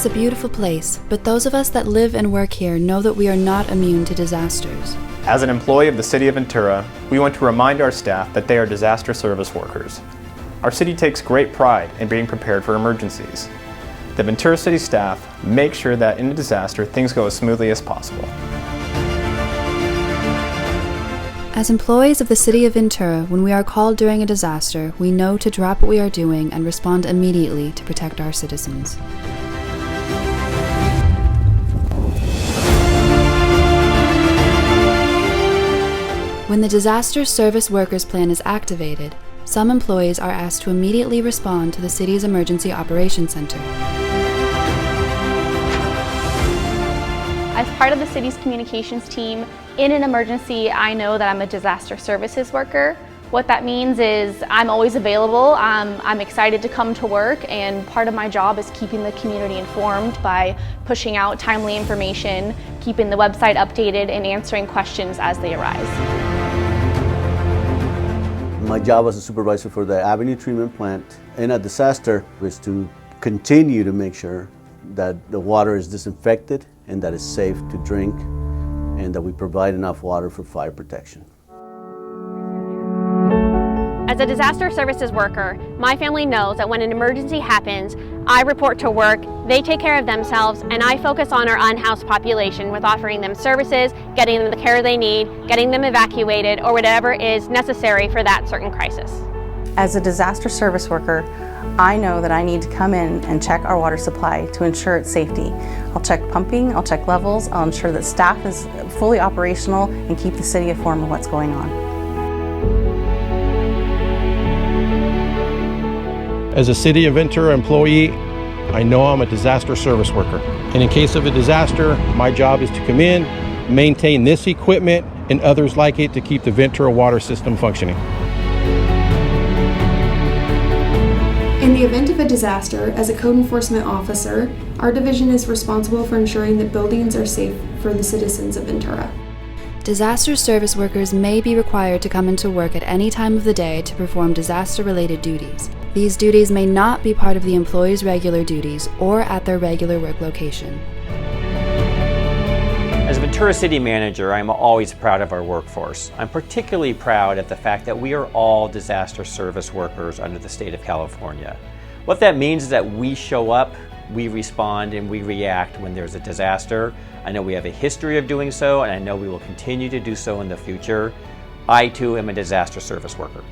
is a beautiful place, but those of us that live and work here know that we are not immune to disasters. As an employee of the City of Ventura, we want to remind our staff that they are disaster service workers. Our city takes great pride in being prepared for emergencies. The Ventura City staff make sure that in a disaster, things go as smoothly as possible. As employees of the City of Ventura, when we are called during a disaster, we know to drop what we are doing and respond immediately to protect our citizens. When the Disaster Service Workers Plan is activated, some employees are asked to immediately respond to the city's Emergency Operations Center. As part of the city's communications team, in an emergency, I know that I'm a disaster services worker. What that means is I'm always available, I'm excited to come to work, and part of my job is keeping the community informed by pushing out timely information, keeping the website updated, and answering questions as they arise. My job as a supervisor for the Avenue Treatment Plant in a disaster was to continue to make sure that the water is disinfected and that it's safe to drink and that we provide enough water for fire protection. As a disaster services worker, my family knows that when an emergency happens, I report to work, they take care of themselves, and I focus on our unhoused population with offering them services, getting them the care they need, getting them evacuated, or whatever is necessary for that certain crisis. As a disaster service worker, I know that I need to come in and check our water supply to ensure its safety. I'll check pumping, I'll check levels, I'll ensure that staff is fully operational and keep the city informed of what's going on. As a City of Ventura employee, I know I'm a disaster service worker. And in case of a disaster, my job is to come in, maintain this equipment and others like it to keep the Ventura water system functioning. In the event of a disaster, as a code enforcement officer, our division is responsible for ensuring that buildings are safe for the citizens of Ventura. Disaster service workers may be required to come into work at any time of the day to perform disaster-related duties. These duties may not be part of the employee's regular duties or at their regular work location. As Ventura City Manager, I'm always proud of our workforce. I'm particularly proud of the fact that we are all disaster service workers under the state of California. What that means is that we show up, we respond, and we react when there's a disaster. I know we have a history of doing so, and I know we will continue to do so in the future. I too am a disaster service worker.